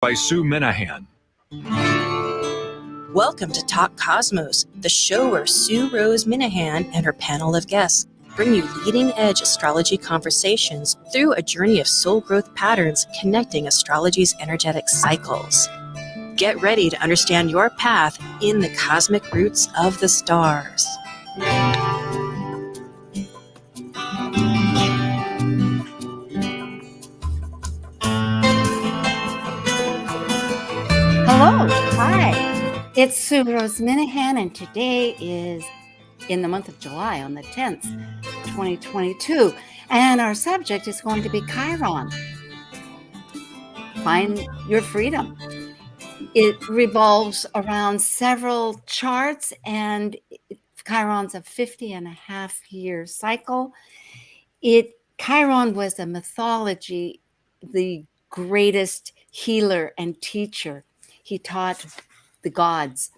by Sue Minahan. Welcome to Talk Cosmos, the show where Sue Rose Minahan and her panel of guests bring you leading-edge astrology conversations through a journey of soul growth patterns connecting astrology's energetic cycles. Get ready to understand your path in the cosmic roots of the stars. Hello, hi, it's Sue Rose Minahan, and today is in the month of July on the 10th, 2022, and our subject is going to be Chiron. Find your freedom. It revolves around several charts, and Chiron's a 50.5-year cycle. Chiron was a mythology, the greatest healer and teacher. He taught the gods,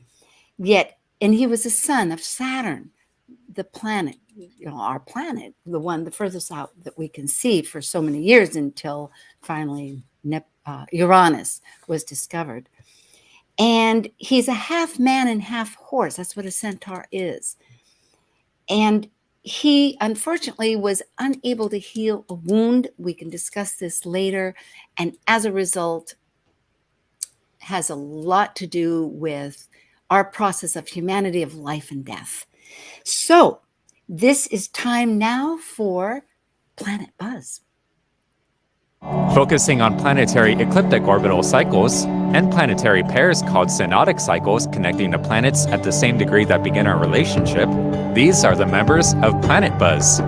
and he was a son of Saturn, the planet, our planet, the furthest out that we can see for so many years until finally Uranus was discovered. And he's a half man and half horse. That's what a centaur is. And he, unfortunately, was unable to heal a wound. We can discuss this later. And as a result, has a lot to do with our process of humanity, of life and death. So this is time now for Planet Buzz. Focusing on planetary ecliptic orbital cycles and planetary pairs called synodic cycles connecting the planets at the same degree that begin our relationship, these are the members of Planet Buzz.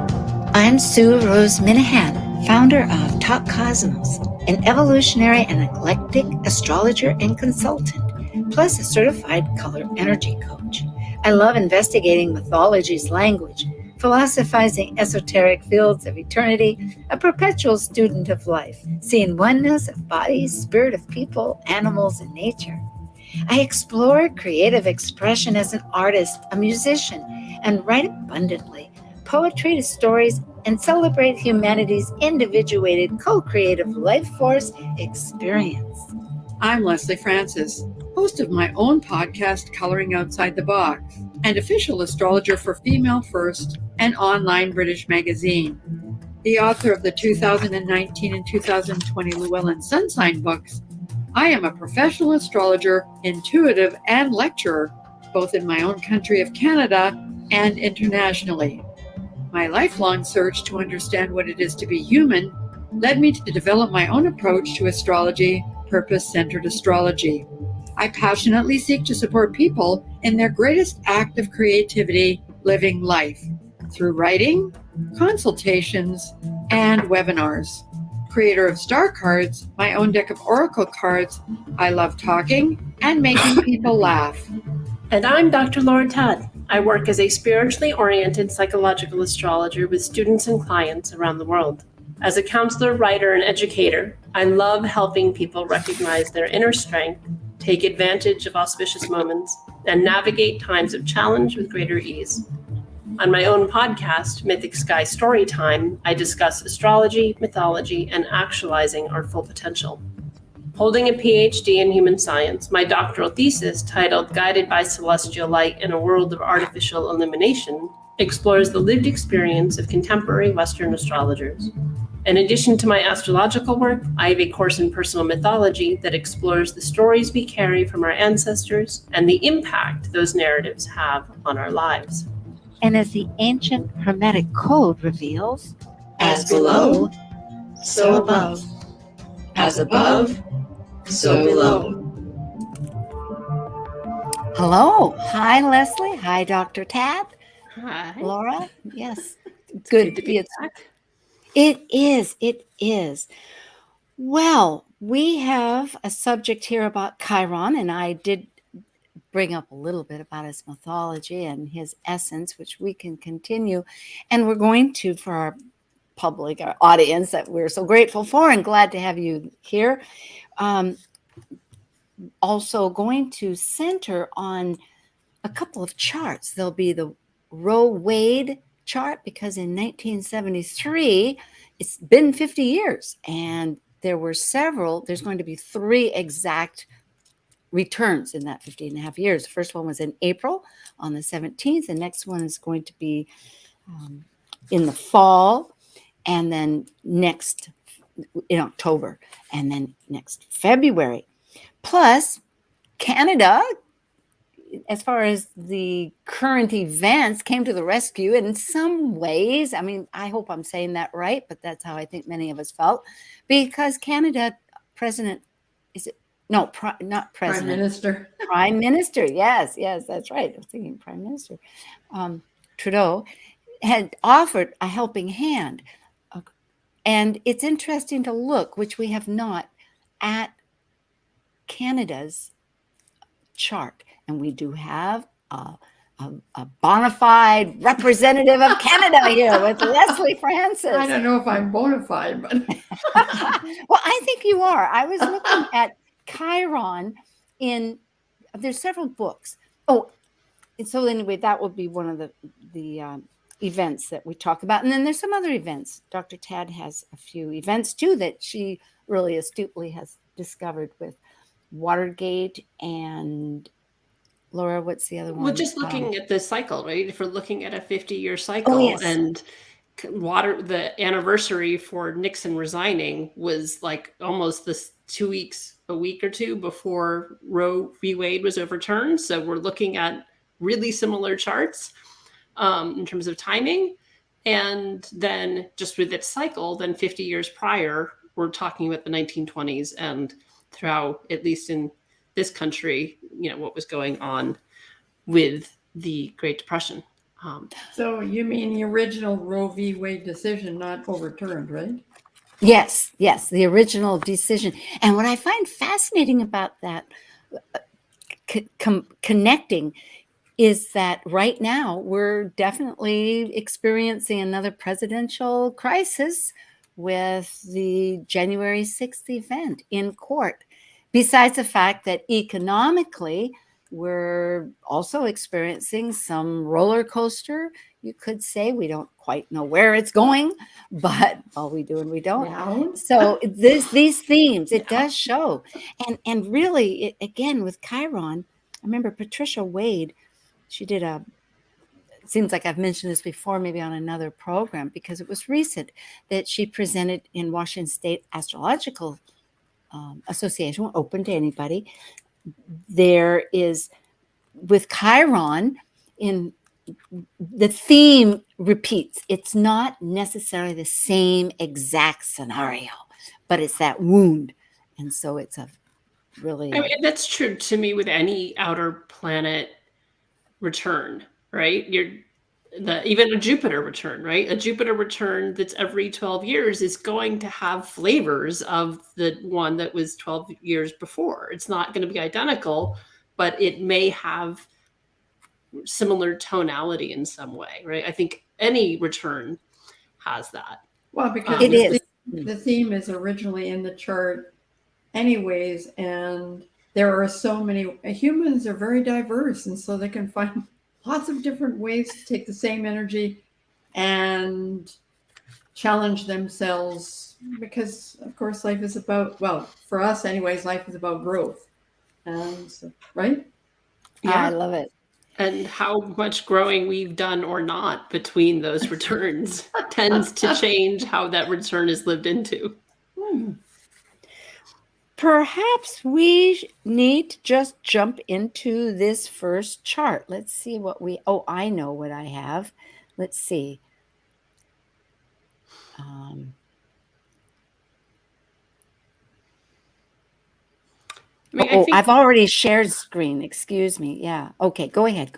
I'm Sue Rose Minahan, founder of Talk Cosmos, an evolutionary and eclectic astrologer and consultant, plus a certified color energy coach. I love investigating mythology's language, philosophizing esoteric fields of eternity, a perpetual student of life, seeing oneness of body, spirit of people, animals, and nature. I explore creative expression as an artist, a musician, and write abundantly, poetry to stories, and celebrate humanity's individuated, co-creative life force experience. I'm Lesley Francis, host of my own podcast, Coloring Outside the Box, and official astrologer for Female First, an online British magazine. The author of the 2019 and 2020 Llewellyn Sun Sign books, I am a professional astrologer, intuitive, and lecturer, both in my own country of Canada and internationally. My lifelong search to understand what it is to be human led me to develop my own approach to astrology, purpose-centered astrology. I passionately seek to support people in their greatest act of creativity, living life, through writing, consultations, and webinars. Creator of Star Cards, my own deck of oracle cards, I love talking and making people laugh. And I'm Dr. Laura Tadd. I work as a spiritually oriented psychological astrologer with students and clients around the world. As a counselor, writer, and educator, I love helping people recognize their inner strength, take advantage of auspicious moments, and navigate times of challenge with greater ease. On my own podcast, Mythic Sky Storytime, I discuss astrology, mythology, and actualizing our full potential. Holding a PhD in human science, my doctoral thesis, titled Guided by Celestial Light in a World of Artificial Illumination, explores the lived experience of contemporary Western astrologers. In addition to my astrological work, I have a course in personal mythology that explores the stories we carry from our ancestors and the impact those narratives have on our lives. And as the ancient Hermetic code reveals, as below, so above. As above, so below. Hello. Hi, Lesley. Hi, Dr. Tadd. Hi. Laura. Yes. It's good to be back. It is. It is. Well, we have a subject here about Chiron, and I did bring up a little bit about his mythology and his essence, which we can continue. And we're going to, for our public, our audience that we're so grateful for and glad to have you here, also going to center on a couple of charts. There'll be the Roe Wade chart, because in 1973, it's been 50 years, and there were several. There's going to be 3 exact returns in that 50.5 years. The first one was in April on the 17th. The next one is going to be in the fall, and then next in October, and then next February. Plus, Canada, as far as the current events, came to the rescue in some ways. I mean, I hope I'm saying that right, but that's how I think many of us felt, because Canada president, is it? No, not president. Prime Minister. Prime Minister, yes, that's right. I was thinking Prime Minister. Trudeau had offered a helping hand. And it's interesting to look, which we have not, at Canada's chart. And we do have a bona fide representative of Canada here with Lesley Francis. I don't know if I'm bona fide, but well, I think you are. I was looking at Chiron there's several books. Oh, and so anyway, that will be one of the events that we talk about. And then there's some other events. Dr. Tadd has a few events too that she really astutely has discovered with Watergate and Laura, what's the other one? Well, just looking at the cycle, right? If we're looking at a 50-year cycle, and the anniversary for Nixon resigning was like almost this 2 weeks, a week or two before Roe v. Wade was overturned. So we're looking at really similar charts in terms of timing. And then just with its cycle, then 50 years prior, we're talking about the 1920s and throughout, at least in this country, what was going on with the Great Depression. So you mean the original Roe v. Wade decision, not overturned, right? Yes, the original decision. And what I find fascinating about that connecting is that right now we're definitely experiencing another presidential crisis with the January 6th event in court. Besides the fact that economically, we're also experiencing some roller coaster. You could say we don't quite know where it's going, but all we do and we don't. Yeah. So these themes, it does show. And really, again, with Chiron, I remember Patricia Wade, she did it seems like I've mentioned this before, maybe on another program, because it was recent that she presented in Washington State Astrological Association, open to anybody. There is, with Chiron, in the theme repeats. It's not necessarily the same exact scenario, but it's that wound. And so it's a really... I mean, that's true to me with any outer planet return, right? Even a Jupiter return, right? A Jupiter return that's every 12 years is going to have flavors of the one that was 12 years before. It's not going to be identical, but it may have similar tonality in some way, right? I think any return has that. Well, because the theme is originally in the chart anyways, and there are so many, humans are very diverse, and so they can find lots of different ways to take the same energy and challenge themselves, because of course life is about, well, for us anyways, life is about growth. And so, right? Yeah, I love it. And how much growing we've done or not between those returns tends to change how that return is lived into. Perhaps we need to just jump into this first chart. Let's see what I know what I have. Let's see. I've already shared screen. Excuse me. Yeah. Okay. Go ahead.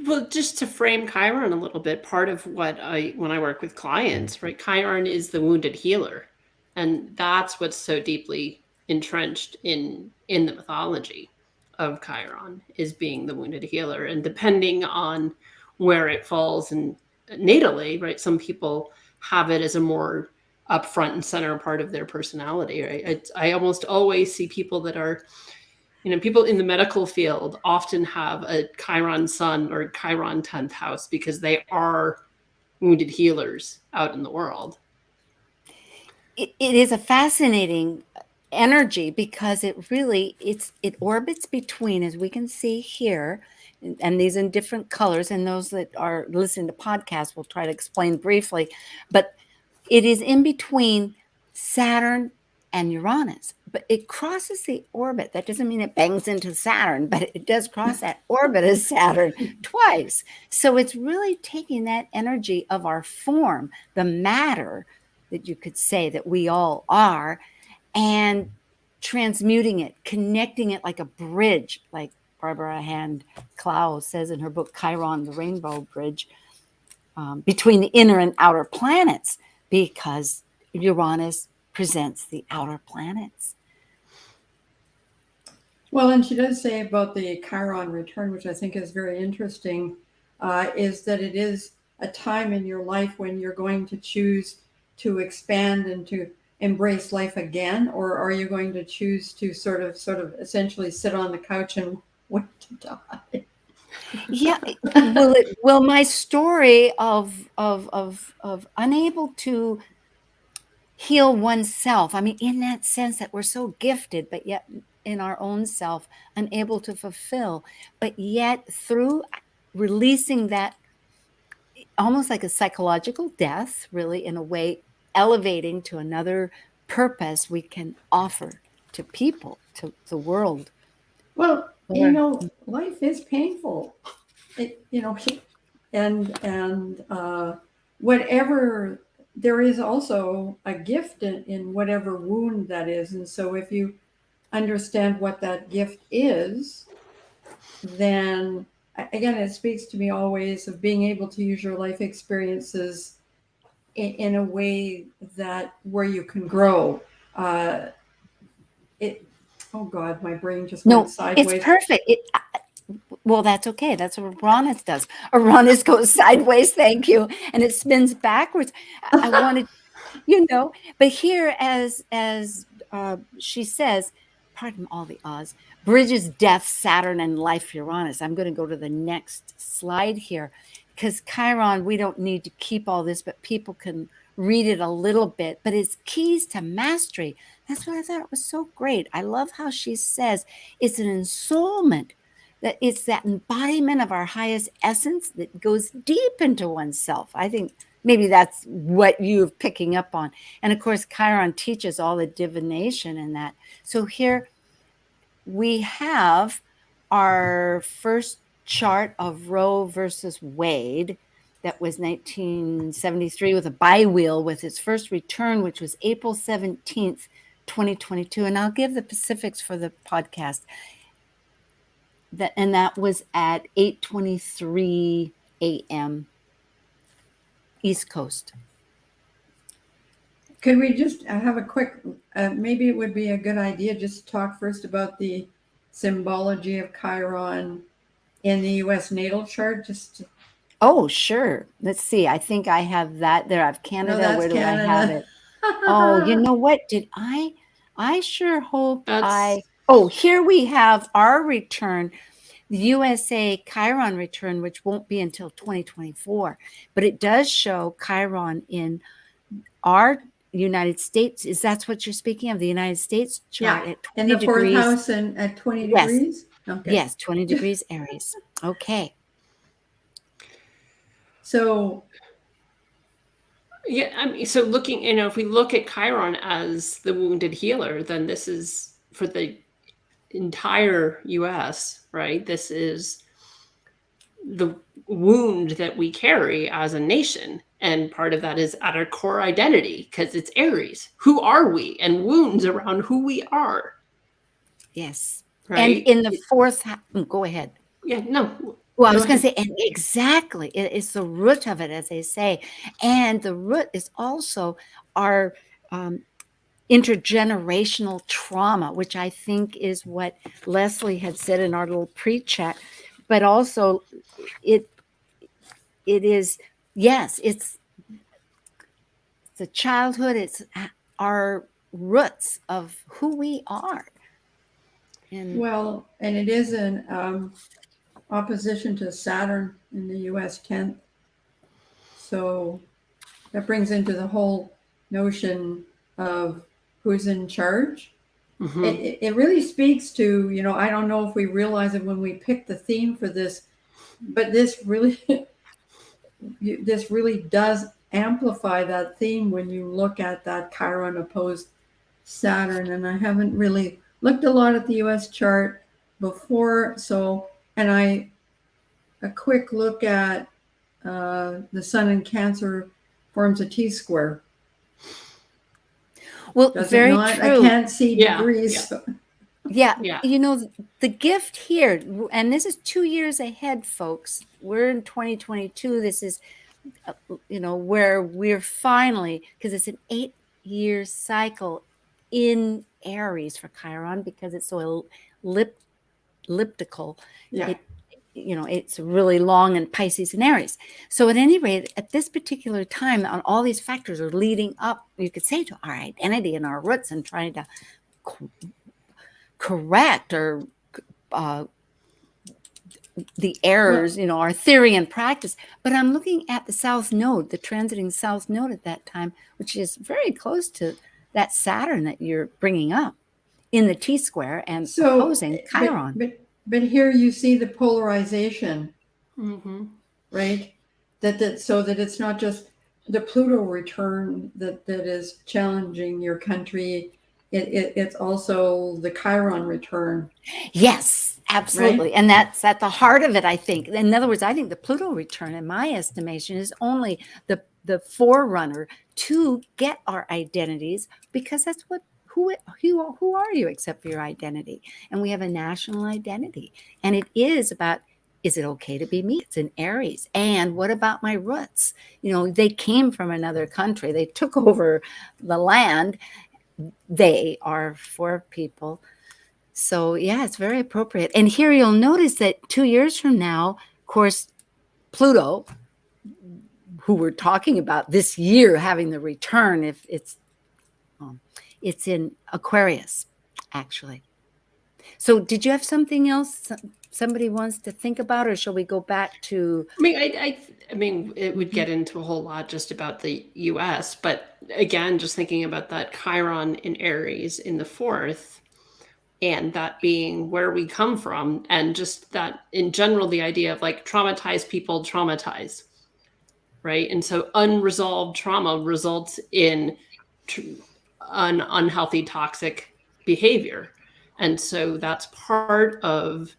Well, just to frame Chiron a little bit, part of when I work with clients, right? Chiron is the wounded healer. And that's what's so deeply entrenched in the mythology of Chiron, is being the wounded healer. And depending on where it falls and natally, right? Some people have it as a more up front and center part of their personality, right? I almost always see people that are, people in the medical field often have a Chiron sun or Chiron 10th house because they are wounded healers out in the world. it is a fascinating energy because it orbits between, as we can see here, and these in different colors, and those that are listening to podcasts will try to explain briefly, but it is in between Saturn and Uranus, but it crosses the orbit. That doesn't mean it bangs into Saturn, but it does cross that orbit of Saturn twice. So it's really taking that energy of our form, the matter that you could say that we all are, and transmuting it, connecting it like a bridge, like Barbara Hand Clow says in her book, Chiron, the Rainbow Bridge, between the inner and outer planets, because Uranus presents the outer planets. Well, and she does say about the Chiron return, which I think is very interesting, is that it is a time in your life when you're going to choose to expand and to embrace life again, or are you going to choose to sort of essentially sit on the couch and wait to die? Yeah. Will my story of unable to heal oneself, I mean, in that sense that we're so gifted, but yet in our own self, unable to fulfill, but yet through releasing that, almost like a psychological death, really, in a way, elevating to another purpose we can offer to people, to the world. Well, life is painful, and whatever, there is also a gift in whatever wound that is. And so if you understand what that gift is, then again, it speaks to me always of being able to use your life experiences in a way that where you can grow. Oh God, my brain just went sideways. It's perfect. Well, that's okay. That's what Uranus does. Uranus goes sideways, thank you, and it spins backwards. I wanted, but here, as she says, pardon all the Oz, bridges death, Saturn, and life, Uranus. I'm going to go to the next slide here, because Chiron, we don't need to keep all this, but people can read it a little bit. But it's keys to mastery. That's what I thought was so great. I love how she says it's an ensoulment, that it's that embodiment of our highest essence that goes deep into oneself. I think maybe that's what you're picking up on. And of course, Chiron teaches all the divination in that. So here we have our first chart of Roe versus Wade. That was 1973 with a biwheel with its first return, which was April 17th, 2022. And I'll give the specifics for the podcast. That was at 8:23 a.m. East Coast. Could we just have a quick, maybe it would be a good idea just to talk first about the symbology of Chiron in the U.S. natal chart? Oh, sure. Let's see. I think I have that there. I have Canada. No, Where do Canada. I have it? Oh, you know what? Did I sure hope here we have our return, the USA Chiron return, which won't be until 2024, but it does show Chiron in our United States. That's what you're speaking of, the United States chart at 20 in the fourth degrees. house and at 20 degrees? Okay. Yes, 20 degrees Aries. Okay. So yeah, I mean, so looking, if we look at Chiron as the wounded healer, then this is for the entire US, right? This is the wound that we carry as a nation. And part of that is at our core identity, because it's Aries. Who are we? And wounds around who we are. Yes. Right? And in the fourth, go ahead. Yeah, no. Well, I was going to say, and exactly, it's the root of it, as they say. And the root is also our intergenerational trauma, which I think is what Lesley had said in our little pre-chat. But also, it is, yes, it's the childhood, it's our roots of who we are. And it is an opposition to Saturn in the US 10th. So that brings into the whole notion of who's in charge. Mm-hmm. It really speaks to, I don't know if we realize it when we pick the theme for this, but this really does amplify that theme when you look at that Chiron opposed Saturn. And I haven't really looked a lot at the US chart before, and a quick look at the sun in Cancer forms a T-square. Well, Does very it not? true. I can't see degrees. Yeah. Yeah. The gift here, and this is 2 years ahead, folks. We're in 2022. This is, where we're finally, because it's an 8-year cycle in Aries for Chiron, because it's so elliptical. Yeah. It's really long in Pisces and Aries. So at any rate, at this particular time, on all these factors are leading up, you could say, to our identity and our roots, and trying to correct or the errors, our theory and practice. But I'm looking at the South Node, the transiting South Node at that time, which is very close to that Saturn that you're bringing up in the T-square and opposing Chiron. But here you see the polarization, Mm-hmm. right? So that it's not just the Pluto return that is challenging your country. It's also the Chiron return. Yes, absolutely. Right? And that's at the heart of it, I think. In other words, I think the Pluto return, in my estimation, is only the forerunner to get our identities, because that's what who are you except for your identity? And we have a national identity. And it is about, is it okay to be me? It's in Aries. And what about my roots? They came from another country. They took over the land. They are for people. So yeah, it's very appropriate. And here you'll notice that 2 years from now, of course, Pluto, who we're talking about this year having the return, if it's in Aquarius, actually. So did you have something else somebody wants to think about, or shall we go back to? I mean, it would get into a whole lot just about the U.S., but again, just thinking about that Chiron in Aries in the 4th, and that being where we come from, and just that in general, the idea of like traumatized people traumatize, right? And so unresolved trauma results in an unhealthy, toxic behavior. And so that's part of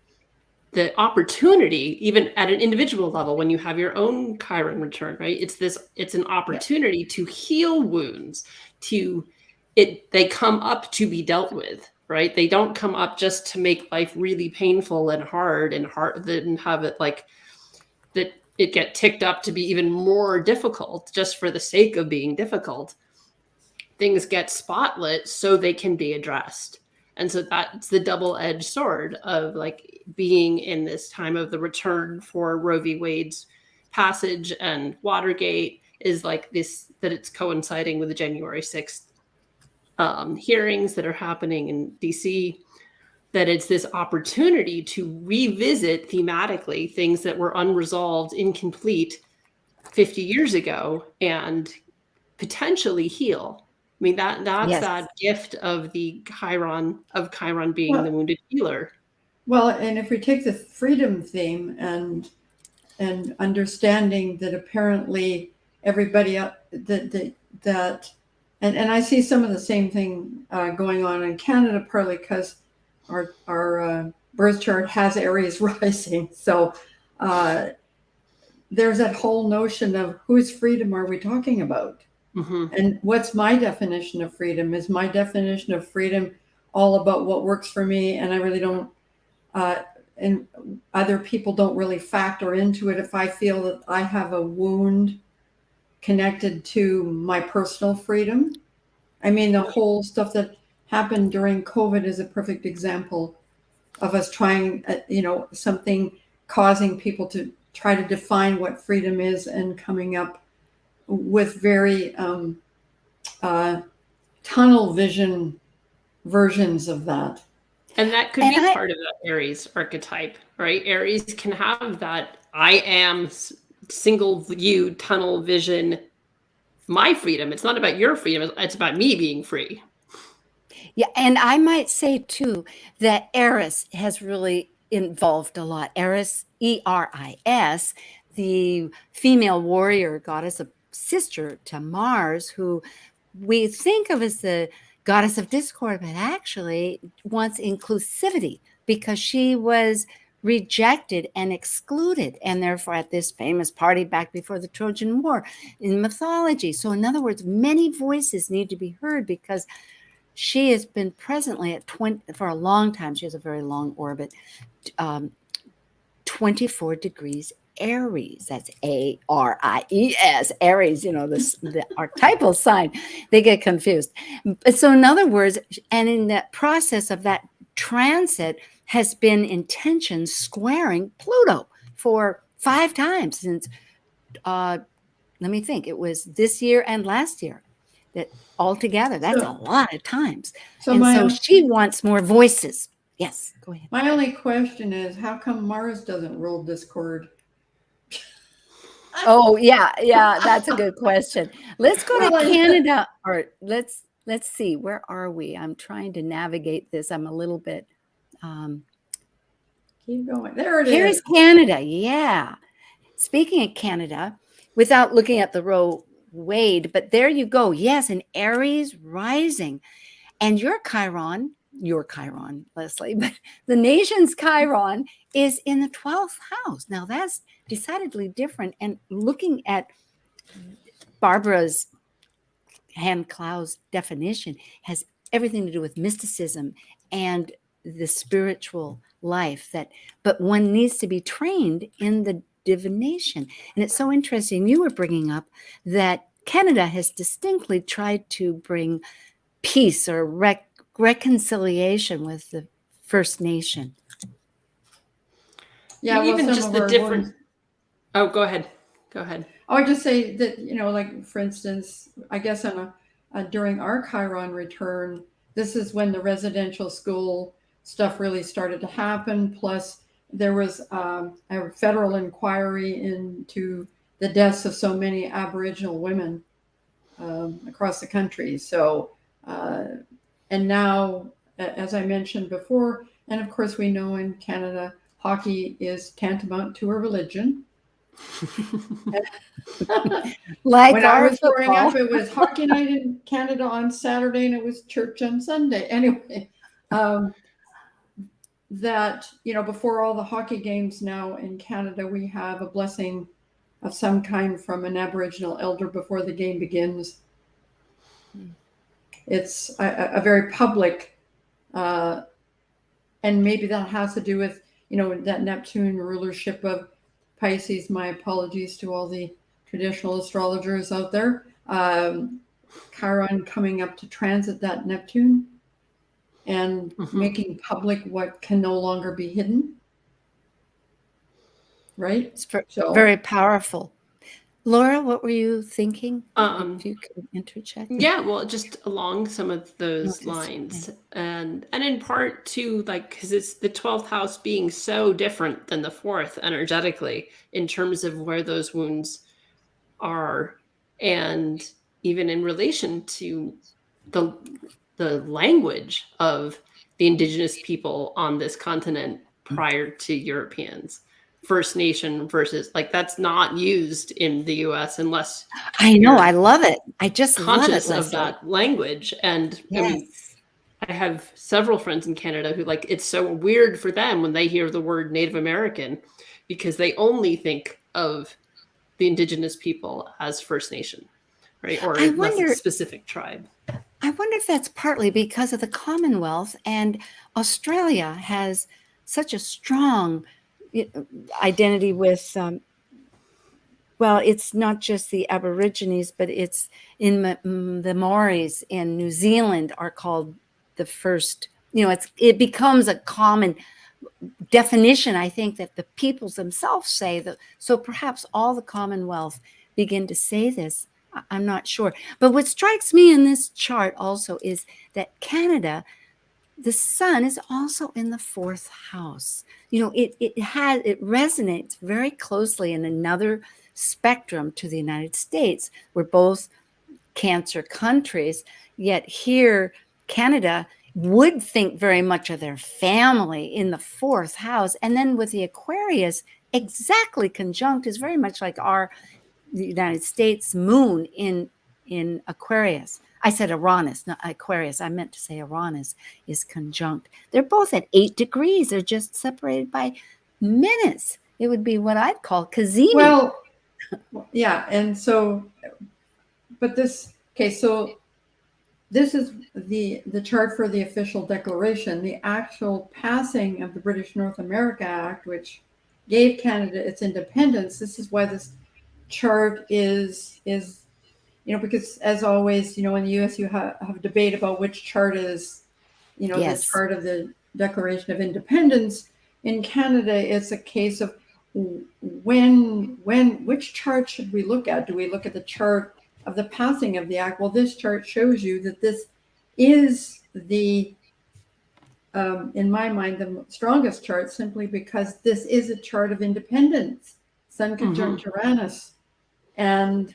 the opportunity, even at an individual level, when you have your own Chiron return, right? It's an opportunity to heal wounds, they come up to be dealt with, right? They don't come up just to make life really painful and hard and have it like that it get ticked up to be even more difficult just for the sake of being difficult. Things get spotlit so they can be addressed. And so that's the double-edged sword of like being in this time of the return for Roe v. Wade's passage and Watergate, is like this, that it's coinciding with the January 6th hearings that are happening in DC, that it's this opportunity to revisit thematically things that were unresolved, incomplete 50 years ago, and potentially heal. I mean, that's yes. That gift of the Chiron being the wounded healer. Well, and if we take the freedom theme and understanding that apparently everybody that and I see some of the same thing going on in Canada, partly because our birth chart has Aries rising. So there's that whole notion of whose freedom are we talking about? Mm-hmm. And what's my definition of freedom? Is my definition of freedom all about what works for me? And I really don't, and other people don't really factor into it. If I feel that I have a wound connected to my personal freedom, I mean, the whole stuff that happened during COVID is a perfect example of us trying, something causing people to try to define what freedom is and coming up with very tunnel vision versions of that. And that could be part of that Aries archetype, right? Aries can have that I am single view tunnel vision my freedom. It's not about your freedom. It's about me being free. Yeah, and I might say too that Eris has really involved a lot. Eris, Eris, the female warrior goddess, of sister to Mars, who we think of as the goddess of discord, but actually wants inclusivity because she was rejected and excluded, and therefore at this famous party back before the Trojan War in mythology. So in other words, many voices need to be heard because she has been presently at 20 for a long time. She has a very long orbit, 24 degrees Aries. That's Aries, Aries, the archetypal sign. They get confused. So in other words, and in that process of that transit has been intention squaring Pluto for 5 times since, let me think, it was this year and last year. That altogether, that's a lot of times. So she wants more voices. Yes, go ahead. My only question is, how come Mars doesn't rule discord? Oh, yeah, that's a good question. Let's go to Canada, or let's see, where are we? I'm trying to navigate this. I'm a little bit keep going. There it is. Here's Canada. Yeah. Speaking of Canada, without looking at the Roe Wade, but there you go. Yes, an Aries rising. And your Chiron, Lesley, but the nation's Chiron is in the 12th house. Now that's decidedly different. And looking at Barbara's Hand-Clow's definition has everything to do with mysticism and the spiritual life, but one needs to be trained in the divination. And it's so interesting. You were bringing up that Canada has distinctly tried to bring peace or reconciliation with the First Nation. Yeah, well, even just the different. Oh, go ahead. I would just say that, like, for instance, I guess during our Chiron return, this is when the residential school stuff really started to happen. Plus, there was a federal inquiry into the deaths of so many Aboriginal women across the country. So, and now, as I mentioned before, and of course we know in Canada, hockey is tantamount to a religion. Like when I was growing up, it was hockey night in Canada on Saturday and it was church on Sunday. Anyway, that, before all the hockey games now in Canada, we have a blessing of some kind from an Aboriginal elder before the game begins. It's a very public, and maybe that has to do with, that Neptune rulership of Pisces. My apologies to all the traditional astrologers out there. Chiron coming up to transit that Neptune and making public what can no longer be hidden. Right? It's very powerful. Laura, what were you thinking? If you could interject. Yeah, well, just along some of those lines. Yeah. And in part too, like, because it's the 12th house being so different than the 4th energetically in terms of where those wounds are, and even in relation to the language of the indigenous people on this continent prior to Europeans. First Nation versus, like, that's not used in the US unless I know. I love it. I just conscious love it, of that language. And yes. I mean, I have several friends in Canada who, like, it's so weird for them when they hear the word Native American because they only think of the indigenous people as First Nation, right? Or unless it's a specific tribe. I wonder if that's partly because of the Commonwealth, and Australia has such a strong identity with, well, it's not just the Aborigines, but it's in the Maoris in New Zealand are called the first, it becomes a common definition, I think, that the peoples themselves say that. So perhaps all the Commonwealth begin to say this. I'm not sure. But what strikes me in this chart also is that Canada, the sun is also in the 4th house. It resonates very closely in another spectrum to the United States, where both Cancer countries, yet here Canada would think very much of their family in the 4th house. And then with the Aquarius exactly conjunct is very much like the United States moon in Aquarius. I said Uranus, not Aquarius. I meant to say Uranus is conjunct. They're both at 8 degrees. They're just separated by minutes. It would be what I'd call Kazemi. Well, yeah. And so, but this, okay, so this is the chart for the official declaration, the actual passing of the British North America Act, which gave Canada its independence. This is why this chart is because as always, in the US you have a debate about which chart is, Yes. the chart of the Declaration of Independence. In Canada, it's a case of which chart should we look at? Do we look at the chart of the passing of the act? Well, this chart shows you that this is the, in my mind, the strongest chart, simply because this is a chart of independence, Sun conjunct Uranus. And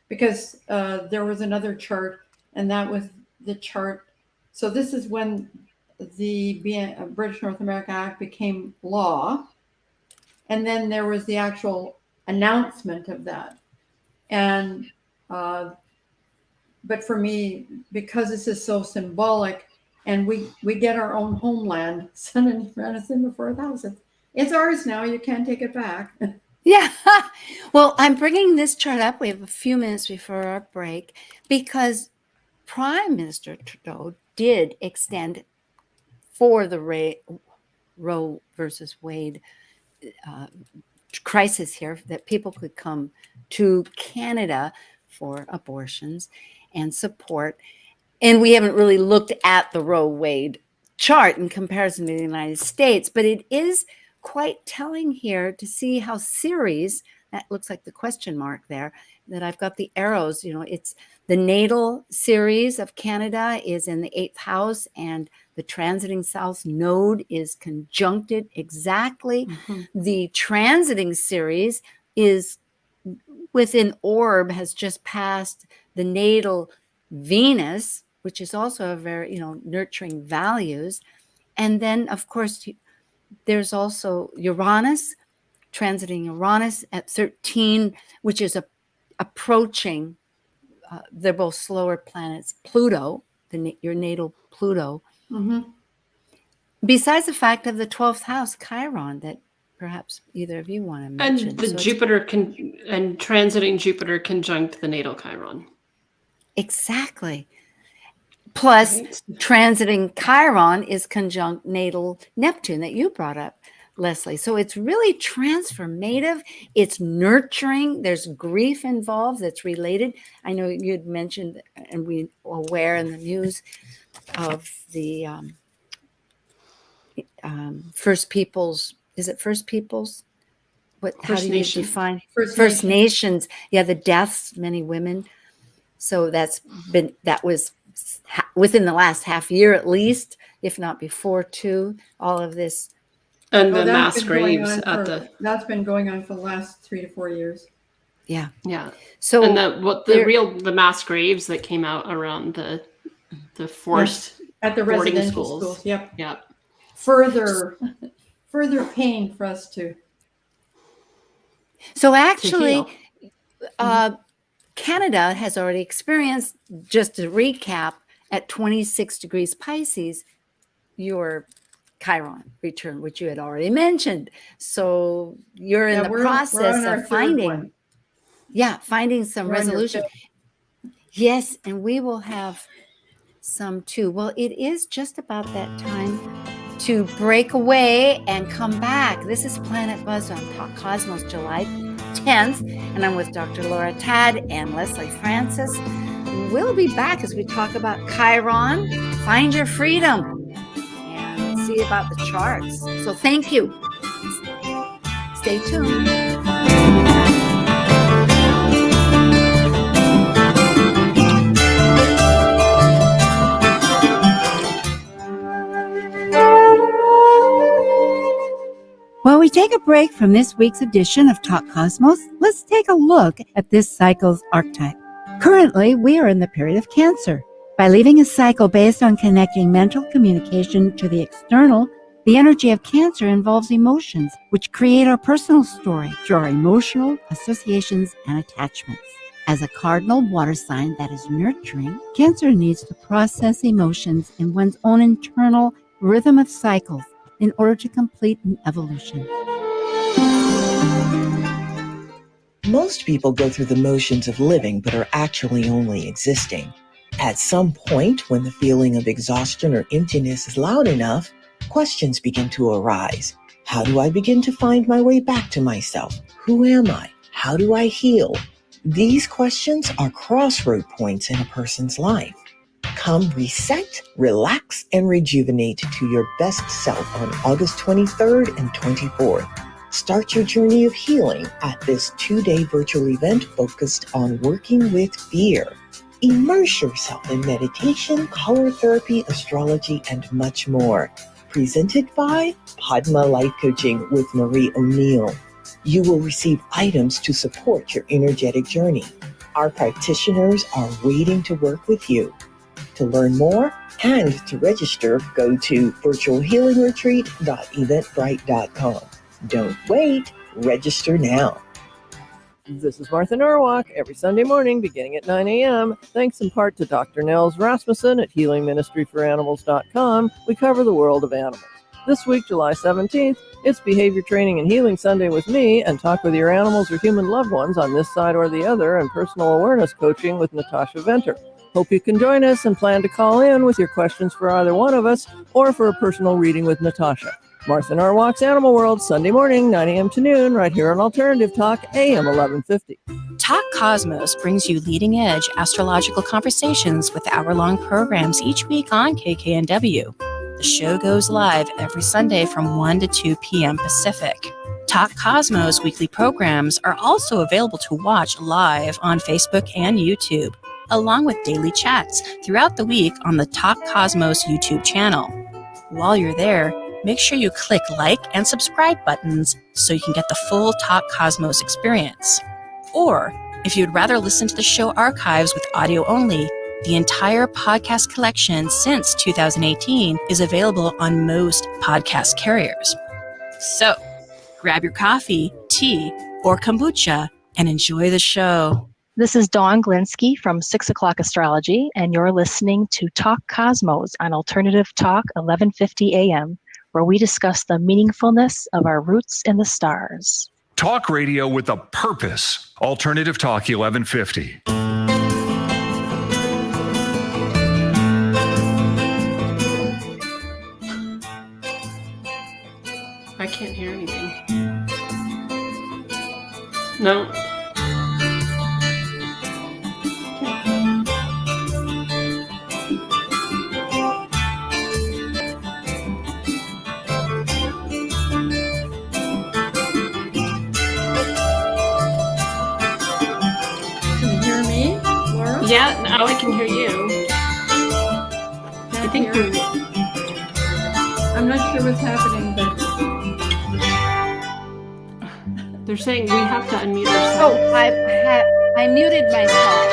because there was another chart, and that was the chart. So this is when the British North America Act became law. And then there was the actual announcement of that. And, but for me, because this is so symbolic, and we get our own homeland, Sun and Uranus in the 4th house. It's ours now. You can't take it back. Yeah. Well, I'm bringing this chart up. We have a few minutes before our break because Prime Minister Trudeau did extend for the Roe versus Wade crisis here, that people could come to Canada for abortions and support. And we haven't really looked at the Roe Wade chart in comparison to the United States, but it is quite telling here to see how Ceres, that looks like the question mark there, that I've got the arrows, it's the natal Ceres of Canada is in the 8th house, and the transiting south node is conjuncted exactly. The transiting Ceres is within orb, has just passed the natal Venus, which is also a very, nurturing values. And then, of course, there's also Uranus, transiting Uranus at 13, which is approaching, they're both slower planets, Pluto, your natal Pluto. Besides the fact of the 12th house, Chiron, that perhaps either of you want to mention. And the Jupiter and transiting Jupiter conjunct the natal Chiron. Exactly. Plus, transiting Chiron is conjunct natal Neptune that you brought up, Lesley. So it's really transformative. It's nurturing. There's grief involved that's related. I know you'd mentioned, and we are aware in the news of the First Peoples. Is it First Peoples? How do you define First Nations? Yeah, the deaths, many women. So that was within the last half year at least, if not before too, all of this. And the mass graves that's been going on for the last 3 to 4 years. Yeah. So and the mass graves that came out around the forced at the residential schools. Yep. Further pain for us to. So actually, Canada has already experienced, just to recap, at 26 degrees Pisces, your Chiron return, which you had already mentioned. So you're in the process of finding some resolution. Yes, and we will have some too. Well, it is just about that time to break away and come back. This is Planet Buzz on Talk Cosmos, July 10th, and I'm with Dr. Laura Tadd and Lesley Francis. We'll be back as we talk about Chiron, find your freedom, and see about the charts. So thank you. Stay tuned. While we take a break from this week's edition of Talk Cosmos, let's take a look at this cycle's archetype. Currently, we are in the period of Cancer. By leading a cycle based on connecting mental communication to the external, the energy of Cancer involves emotions, which create our personal story through our emotional associations and attachments. As a cardinal water sign that is nurturing, Cancer needs to process emotions in one's own internal rhythm of cycles in order to complete an evolution. Most people go through the motions of living but are actually only existing. At some point, when the feeling of exhaustion or emptiness is loud enough, questions begin to arise. How do I begin to find my way back to myself? Who am I? How do I heal? These questions are crossroad points in a person's life. Come reset, relax, and rejuvenate to your best self on August 23rd and 24th. Start your journey of healing at this 2-day virtual event focused on working with fear. Immerse yourself in meditation, color therapy, astrology, and much more. Presented by Padma Life Coaching with Marie O'Neill. You will receive items to support your energetic journey. Our practitioners are waiting to work with you. To learn more and to register, go to virtualhealingretreat.eventbrite.com. Don't wait. Register now. This is Martha Norwalk every Sunday morning beginning at 9 a.m. Thanks in part to Dr. Nels Rasmussen at healingministryforanimals.com, we cover the world of animals. This week, July 17th, it's Behavior Training and Healing Sunday with me, and talk with your animals or human loved ones on this side or the other, and personal awareness coaching with Natasha Venter. Hope you can join us and plan to call in with your questions for either one of us or for a personal reading with Natasha. Martha Norwalk's Animal World, Sunday morning, 9 a.m. to noon, right here on Alternative Talk, AM 1150. Talk Cosmos brings you leading-edge astrological conversations with hour-long programs each week on KKNW. The show goes live every Sunday from 1 to 2 p.m. Pacific. Talk Cosmos weekly programs are also available to watch live on Facebook and YouTube, along with daily chats throughout the week on the Talk Cosmos YouTube channel. While you're there, make sure you click like and subscribe buttons so you can get the full Talk Cosmos experience. Or, if you'd rather listen to the show archives with audio only, the entire podcast collection since 2018 is available on most podcast carriers. So, grab your coffee, tea, or kombucha and enjoy the show. This is Dawn Glinsky from 6 O'Clock Astrology, and you're listening to Talk Cosmos on Alternative Talk 1150 AM, where we discuss the meaningfulness of our roots in the stars. Talk radio with a purpose. Alternative Talk 1150. I can't hear anything. No. Yeah, now I can hear you. I think you're... I'm not sure what's happening, but... They're saying we have to unmute ourselves. Oh, I muted myself.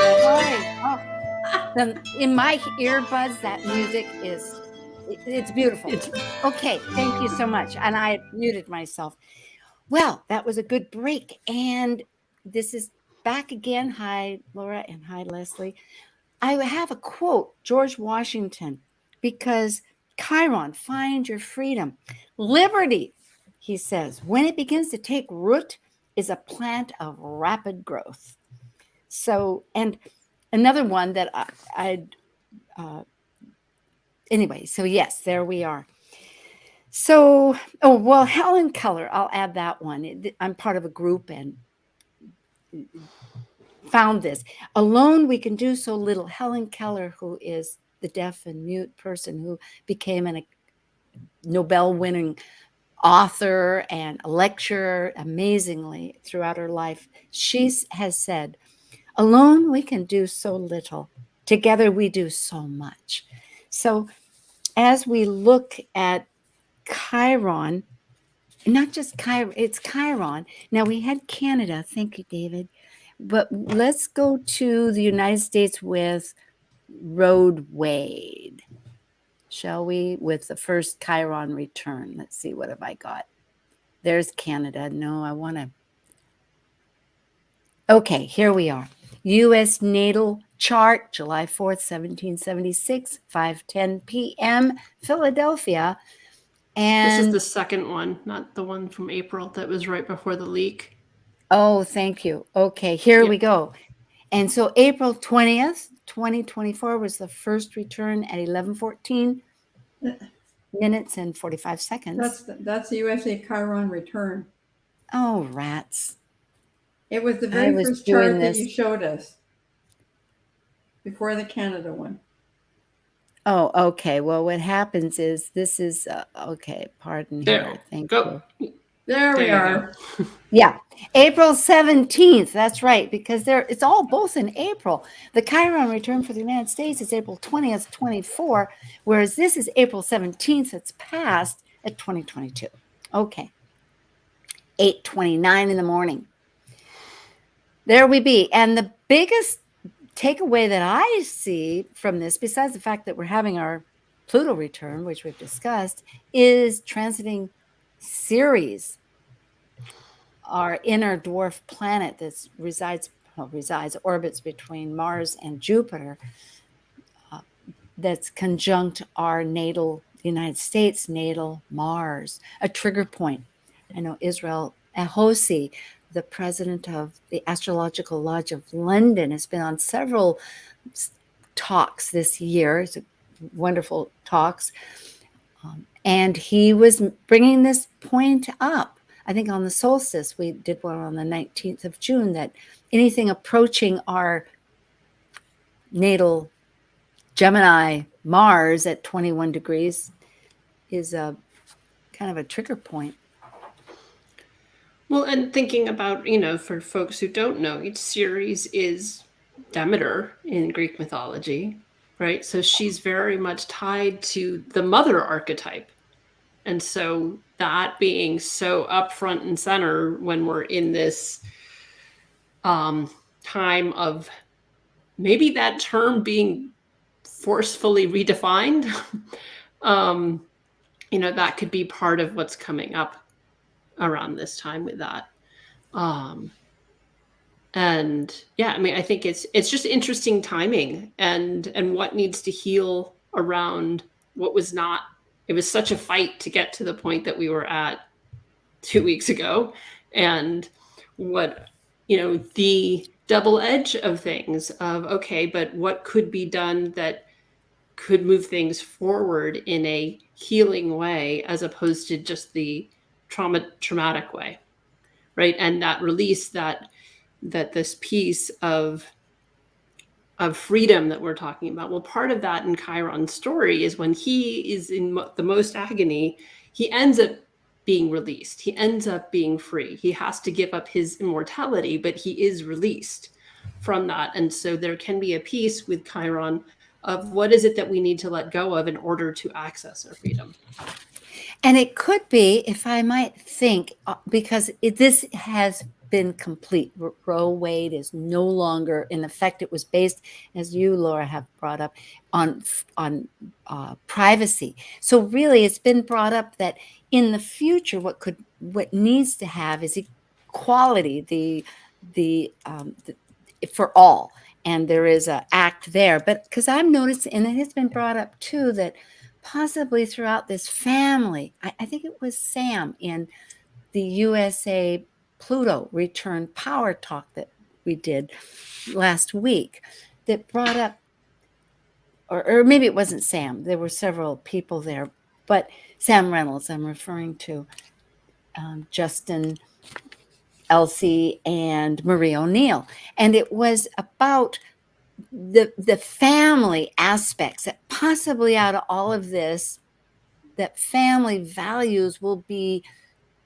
Sorry. In my earbuds, that music it's beautiful. Okay, thank you so much. And I muted myself. Well, that was a good break. And this is back again. Hi, Laura, and hi, Lesley. I have a quote, George Washington, because Chiron, find your freedom. Liberty, he says, when it begins to take root, is a plant of rapid growth. So, and another one that anyway, so yes, there we are. So, Helen Keller, I'll add that one. I'm part of a group and found this. Alone we can do so little. Helen Keller, who is the deaf and mute person who became a Nobel-winning author and a lecturer amazingly throughout her life, she has said, alone we can do so little. Together we do so much. So as we look at Chiron, not just Chiron, it's Chiron. Now we had Canada, thank you, David. But let's go to the United States with Roe Wade, shall we? With the first Chiron return. Let's see, what have I got? There's Canada. No, I want to. Okay, here we are. U.S. Natal Chart, July 4th, 1776, 5:10 p.m., Philadelphia. And this is the second one, not the one from April that was right before the leak. Oh, thank you. Okay, here we go. And so April 20th, 2024 was the first return at 11:14 minutes and 45 seconds. That's the USA Chiron Return. Oh, rats. It was the very first chart that you showed us before the Canada one. Oh, okay. Well, what happens is this is, okay, pardon here. Thank you. There we are. Yeah, April 17th. That's right, because it's all both in April. The Chiron return for the United States is April 20th, 24, whereas this is April 17th. It's passed at 2022. Okay, 8:29 in the morning. There we be. And the biggest takeaway that I see from this, besides the fact that we're having our Pluto return, which we've discussed, is transiting Ceres, our inner dwarf planet that orbits between Mars and Jupiter, that's conjunct our natal United States natal Mars, a trigger point. I know Israel Ahosi, the president of the Astrological Lodge of London, has been on several talks this year. It's wonderful talks. And he was bringing this point up. I think on the solstice, we did one on the 19th of June, that anything approaching our natal Gemini Mars at 21 degrees is a kind of a trigger point. Well, and thinking about, for folks who don't know, each Ceres is Demeter in Greek mythology, right? So she's very much tied to the mother archetype. And so that being so up front and center when we're in this time of maybe that term being forcefully redefined, that could be part of what's coming up around this time with that. And yeah, I mean, I think it's just interesting timing and what needs to heal around what was not. It was such a fight to get to the point that we were at 2 weeks ago, and what, the double edge of things of, okay, but what could be done that could move things forward in a healing way, as opposed to just the traumatic way, right? And that release, that this piece of freedom that we're talking about. Well, part of that in Chiron's story is when he is in the most agony, he ends up being released. He ends up being free. He has to give up his immortality, but he is released from that. And so there can be a piece with Chiron of what is it that we need to let go of in order to access our freedom. And it could be, if I might think, because this has been complete. Roe Wade is no longer in effect. It was based, as you, Laura, have brought up, on privacy. So really, it's been brought up that in the future, what needs to have is equality, for all. And there is an act there. But because I'm noticing, and it has been brought up too, that possibly throughout this family, I think it was Sam in the USA Pluto Return Power Talk that we did last week, that brought up, or maybe it wasn't Sam, there were several people there, but Sam Reynolds, I'm referring to, Justin, Elsie, and Marie O'Neill. And it was about the family aspects, that possibly out of all of this, that family values will be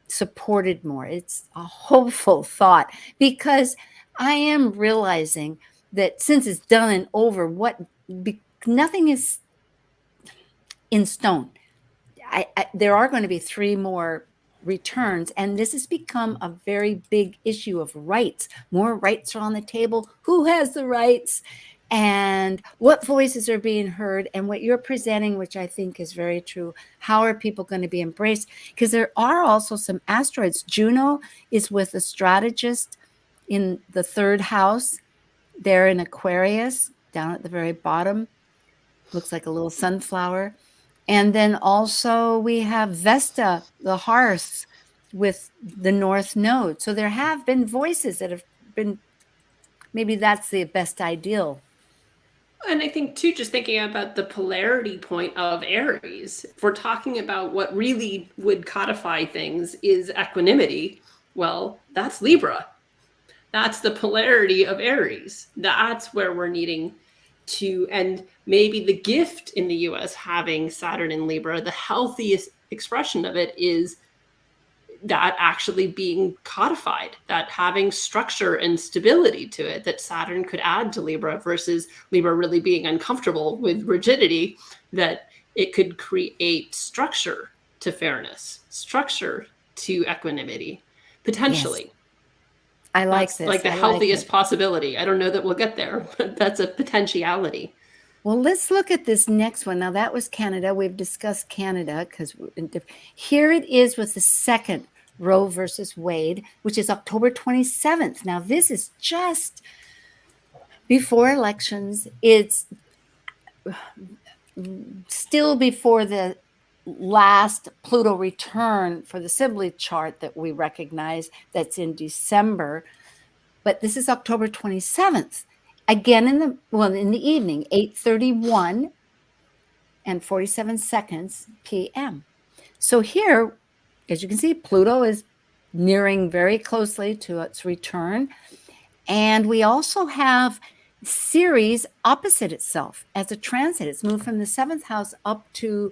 supported more. It's a hopeful thought, because I am realizing that since it's done and over, nothing is in stone. There are going to be 3 more returns. And this has become a very big issue of rights. More rights are on the table. Who has the rights? And what voices are being heard, and what you're presenting, which I think is very true. How are people going to be embraced? Because there are also some asteroids. Juno is with a strategist in the 3rd house. They're in Aquarius, down at the very bottom. Looks like a little sunflower. And then also we have Vesta, the hearth, with the North Node. So there have been voices that have been, maybe that's the best ideal. And I think too, just thinking about the polarity point of Aries, if we're talking about what really would codify things is equanimity, well, that's Libra. That's the polarity of Aries. That's where we're needing to, and maybe the gift in the US having Saturn in Libra, the healthiest expression of it is that actually being codified, that having structure and stability to it, that Saturn could add to Libra versus Libra really being uncomfortable with rigidity, that it could create structure to fairness, structure to equanimity, potentially. Yes. I like That's this. like the healthiest possibility. I don't know that we'll get there, but that's a potentiality. Well, let's look at this next one. Now, that was Canada. We've discussed Canada because here it is with the second Roe versus Wade, which is October 27th. Now, this is just before elections. It's still before the last Pluto return for the Symbology chart that we recognize, that's in December. But this is October 27th. Again in the evening, 8:31 and 47 seconds p.m. So here, as you can see, Pluto is nearing very closely to its return. And we also have Ceres opposite itself as a transit. It's moved from the 7th house up to,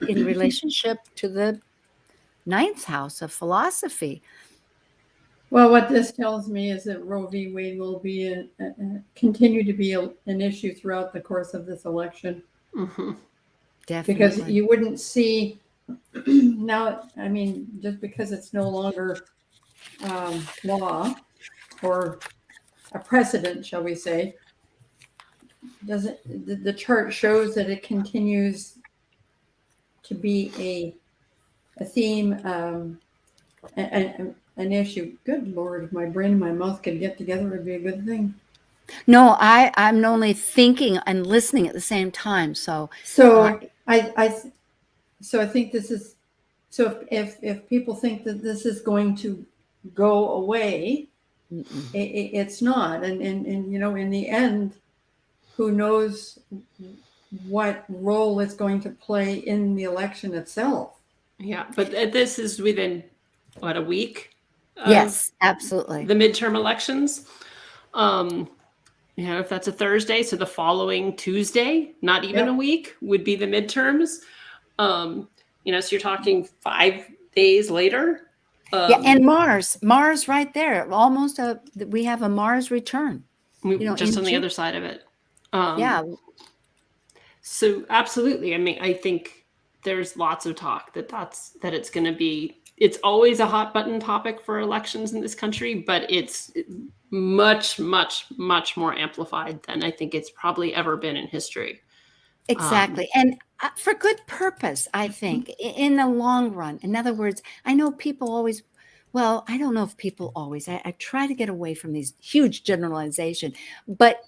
in relationship to the 9th house of philosophy. Well, what this tells me is that Roe v. Wade will be continue to be an issue throughout the course of this election. Mm-hmm. Definitely. Because you wouldn't see now, I mean, just because it's no longer law or a precedent, shall we say, doesn't the chart shows that it continues to be a theme, an issue. Good Lord, if my brain and my mouth could get together, it'd be a good thing. No, I'm only thinking and listening at the same time. So I think this is, so if people think that this is going to go away, it's not. And you know, in the end, who knows what role it's going to play in the election itself. Yeah, but this is within, what, a week? Yes, absolutely. The midterm elections. You know, if that's a Thursday, so the following Tuesday, not even a week, would be the midterms. You know, so you're talking 5 days later. Yeah, and Mars right there. Almost we have a Mars return. You know, just on the other side of it. Yeah. So absolutely. I mean, I think there's lots of talk that it's going to be. It's always a hot button topic for elections in this country, but it's much, much, much more amplified than I think it's probably ever been in history. Exactly. And for good purpose, I think, in the long run. In other words, I know people always, well, I don't know if people always, I try to get away from these huge generalization, but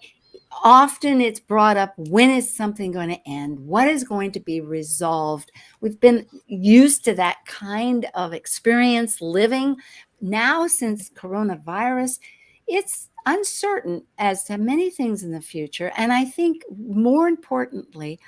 often it's brought up, when is something going to end? What is going to be resolved? We've been used to that kind of experience living. Now, since coronavirus, it's uncertain as to many things in the future. And I think more importantly,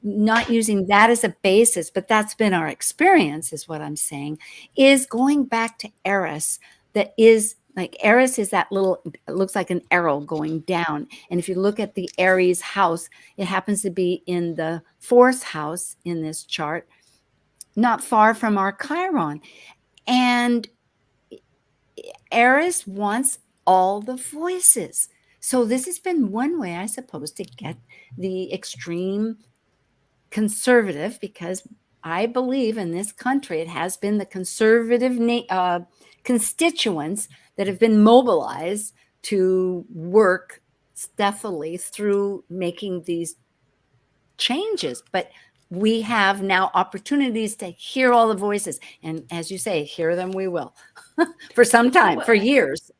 not using that as a basis, but that's been our experience, is what I'm saying, is going back to Eris. That is, like, Eris is that little, it looks like an arrow going down. And if you look at the Aries house, it happens to be in the 4th house in this chart, not far from our Chiron. And Eris wants all the voices. So this has been one way, I suppose, to get the extreme conservative, because I believe in this country, it has been the conservative constituents that have been mobilized to work stealthily through making these changes. But we have now opportunities to hear all the voices. And as you say, hear them we will for some time, for years.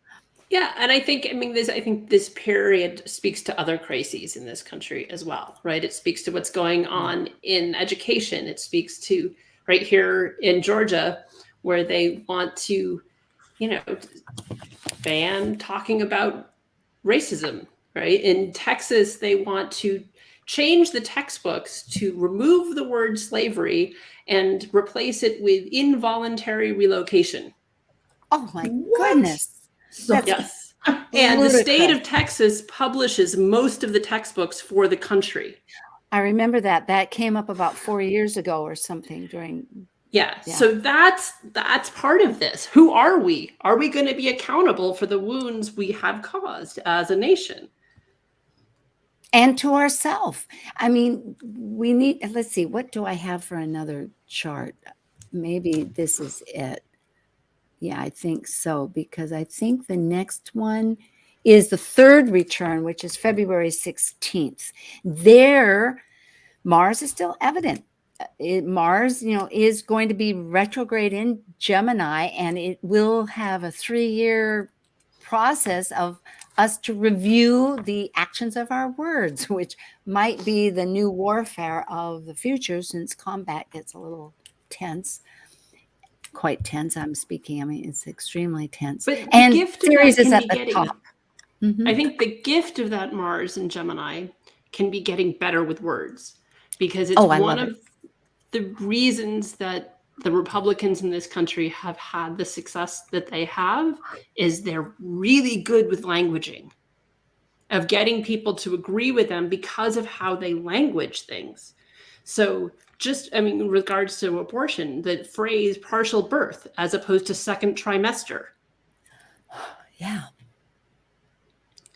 Yeah, and I think this period speaks to other crises in this country as well, right? It speaks to what's going on in education. It speaks to right here in Georgia, where they want to, ban talking about racism, right? In Texas, they want to change the textbooks to remove the word slavery and replace it with involuntary relocation. Oh my goodness. Yes. And the state of Texas publishes most of the textbooks for the country. I remember that came up about 4 years ago or something during. Yeah. So that's part of this. Who are we? Are we going to be accountable for the wounds we have caused as a nation? And to ourselves. I mean, we need, let's see, what do I have for another chart? Maybe this is it. Yeah, I think so, because I think the next one is the third return, which is February 16th. There, Mars is still evident. Mars, is going to be retrograde in Gemini, and it will have a 3-year process of us to review the actions of our words, which might be the new warfare of the future, since combat gets a little tense. Quite tense, I'm speaking. I mean, it's extremely tense. But and the gift Ceres of that is at the top. Mm-hmm. I think the gift of that Mars in Gemini can be getting better with words, because it's one of the reasons that the Republicans in this country have had the success that they have is they're really good with languaging, of getting people to agree with them because of how they language things. So in regards to abortion, the phrase partial birth as opposed to second trimester. Yeah.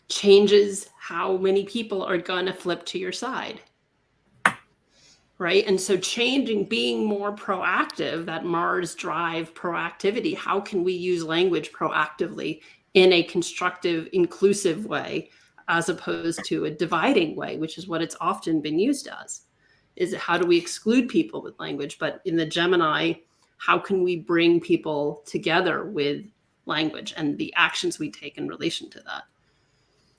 Changes how many people are going to flip to your side. Right. And so being more proactive, that Mars drive proactivity. How can we use language proactively in a constructive, inclusive way, as opposed to a dividing way, which is what it's often been used as? Is how do we exclude people with language? But in the Gemini, how can we bring people together with language and the actions we take in relation to that?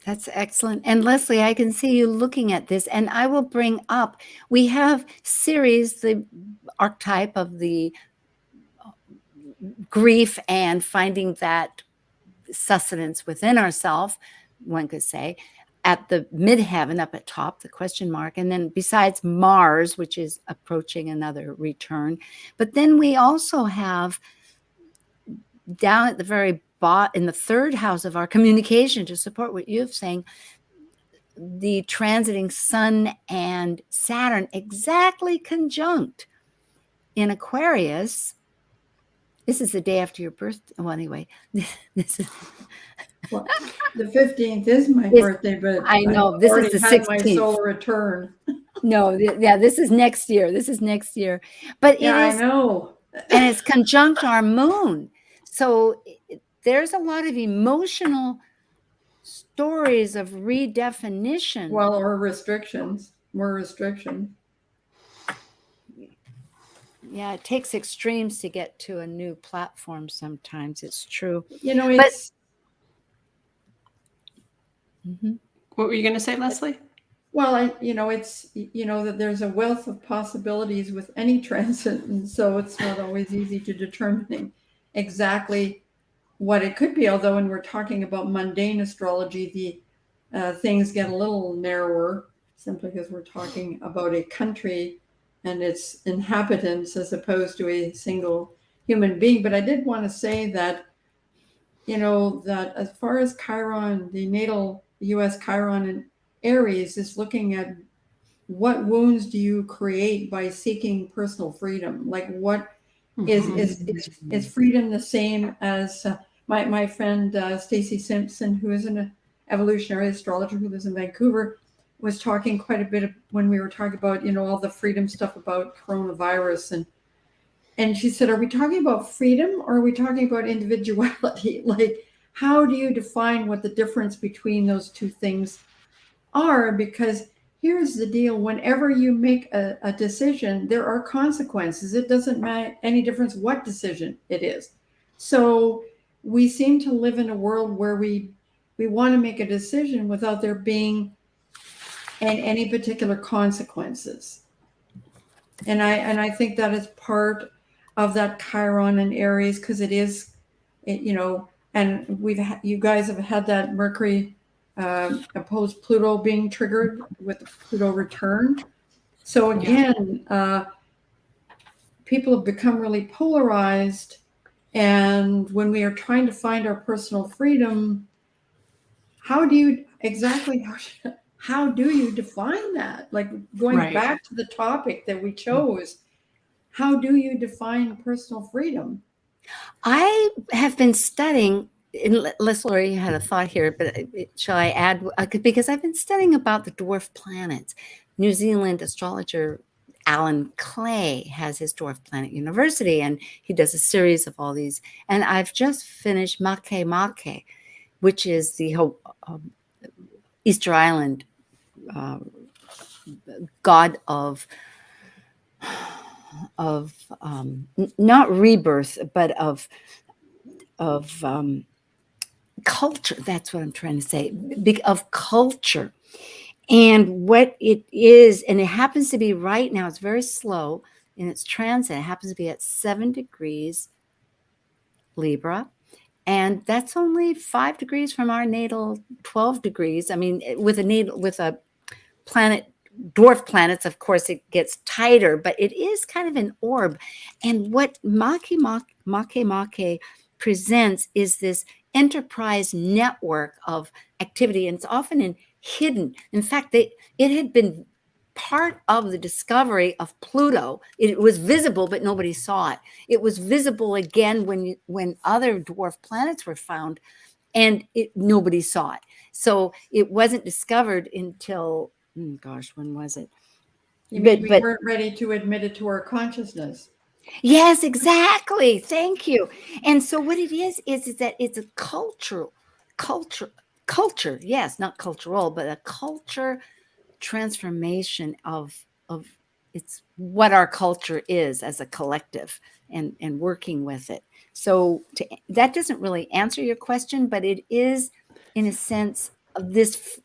That's excellent. And Lesley, I can see you looking at this, and I will bring up, we have Ceres, the archetype of the grief and finding that sustenance within ourselves, one could say, at the midheaven up at top, the question mark. And then besides Mars, which is approaching another return. But then we also have down at the very bottom, in the third house of our communication, to support what you're saying, the transiting Sun and Saturn exactly conjunct in Aquarius. This is the day after your birthday. Well, anyway, this is... Well, the 15th is my birthday, but I know this is the 16th. My solar return. No, this is next year. But I know. And it's conjunct our moon. So there's a lot of emotional stories of redefinition. Well, or restrictions, more restrictions. Yeah, it takes extremes to get to a new platform sometimes. It's true. It's... What were you going to say, Lesley? Well, it's, that there's a wealth of possibilities with any transit. And so it's not always easy to determine exactly what it could be. Although when we're talking about mundane astrology, the things get a little narrower, simply because we're talking about a country and its inhabitants as opposed to a single human being. But I did want to say that, that as far as Chiron, the natal U.S. Chiron and Aries is looking at what wounds do you create by seeking personal freedom? Like what is freedom the same as my friend Stacy Simpson, who is an evolutionary astrologer who lives in Vancouver, was talking quite a bit when we were talking about, all the freedom stuff about coronavirus. And she said, are we talking about freedom or are we talking about individuality? Like, how do you define what the difference between those two things are? Because here's the deal. Whenever you make a decision, there are consequences. It doesn't make any difference what decision it is. So we seem to live in a world where we want to make a decision without there being any particular consequences. And I think that is part of that Chiron and Aries, because it is, and you guys have had that Mercury opposed Pluto being triggered with the Pluto return. So again, people have become really polarized. And when we are trying to find our personal freedom, how do you define that? Like, going back to the topic that we chose, how do you define personal freedom? I have been studying, Lesley had a thought here, but shall I add? Because I've been studying about the dwarf planets. New Zealand astrologer Alan Clay has his dwarf planet university, and he does a series of all these. And I've just finished Makemake, which is the Easter Island god of not rebirth, but of culture. That's what I'm trying to say. Of culture. And what it is, and it happens to be right now, it's very slow in its transit. It happens to be at 7 degrees Libra. And that's only 5 degrees from our natal 12 degrees. I mean, with a planet, dwarf planets, of course, it gets tighter, but it is kind of an orb. And what Makemake presents is this enterprise network of activity, and it's often hidden. In fact, it had been part of the discovery of Pluto. It was visible, but nobody saw it. It was visible again when other dwarf planets were found, and nobody saw it. So it wasn't discovered until, when was it? You mean we weren't ready to admit it to our consciousness? Yes, exactly. Thank you. And so what it is that it's a culture. Yes, not cultural, but a culture transformation of it's what our culture is as a collective, and working with it. So that doesn't really answer your question, but it is, in a sense, of this.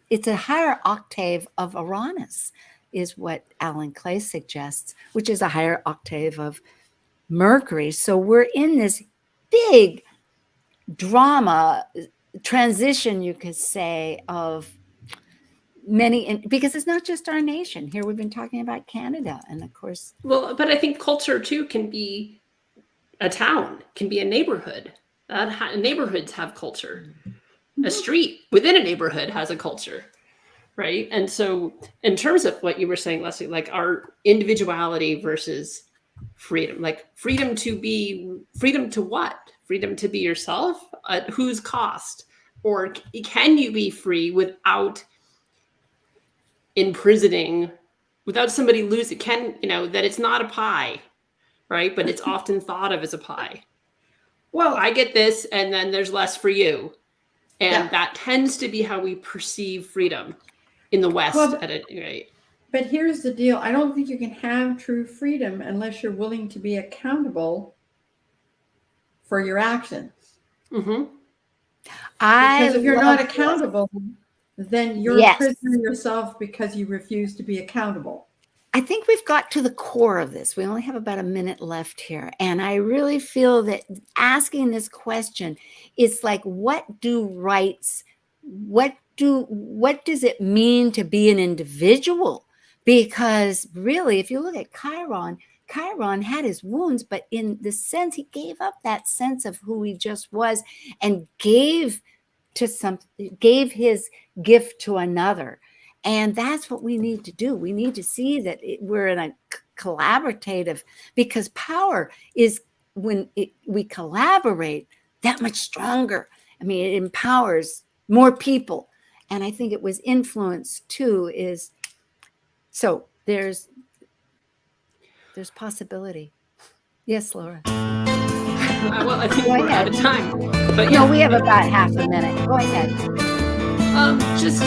It's a higher octave of Uranus, is what Alan Clay suggests, which is a higher octave of Mercury. So we're in this big drama transition, you could say, of many, because it's not just our nation. Here we've been talking about Canada, and of course. Well, but I think culture too can be a town, can be a neighborhood. Neighborhoods have culture. A street within a neighborhood has a culture, right? And so in terms of what you were saying, Lesley, like our individuality versus freedom, like freedom to what? Freedom to be yourself? At whose cost? Or can you be free without imprisoning, without somebody losing, that it's not a pie, right? But it's often thought of as a pie. Well, I get this, and then there's less for you. And that tends to be how we perceive freedom in the West. Right? But here's the deal. I don't think you can have true freedom unless you're willing to be accountable for your actions. Mm-hmm. Because if you're not accountable, then you're imprisoning yourself because you refuse to be accountable. I think we've got to the core of this. We only have about a minute left here. And I really feel that asking this question, it's like, what does it mean to be an individual? Because really, if you look at Chiron had his wounds, but in the sense, he gave up that sense of who he just was and gave his gift to another. And that's what we need to do. We need to see that we're in a collaborative, because power is when we collaborate that much stronger. I mean, it empowers more people. And I think it was influence too, so there's possibility. Yes, Laura. Well, I think Go we're ahead. out of time. But No, we have about half a minute. Go ahead. Just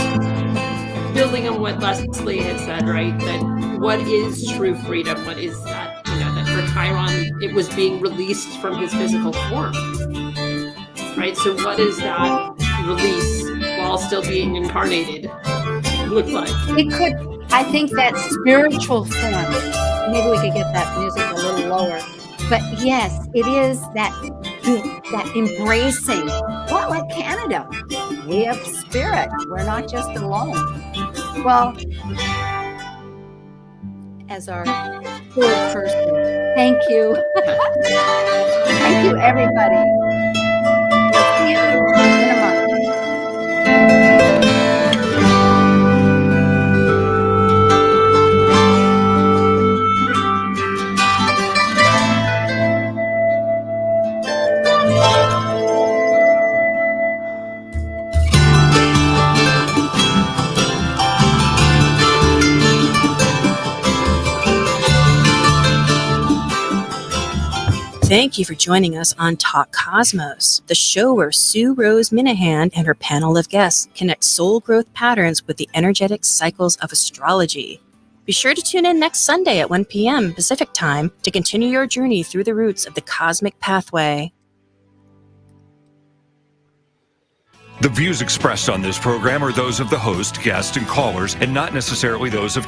building on what Lesley had said, right? That what is true freedom? What is that? That for Chiron, it was being released from his physical form, right? So what is that release while still being incarnated look like? It could, I think that spiritual form, maybe we could get that music a little lower. But yes, it is that embracing, well, like Canada, we have spirit. We're not just alone. Well, as our third person, thank you. Thank you, everybody. We'll see you in a month. Thank you for joining us on Talk Cosmos, the show where Sue Rose Minahan and her panel of guests connect soul growth patterns with the energetic cycles of astrology. Be sure to tune in next Sunday at 1 p.m. Pacific Time to continue your journey through the roots of the cosmic pathway. The views expressed on this program are those of the host, guests, and callers, and not necessarily those of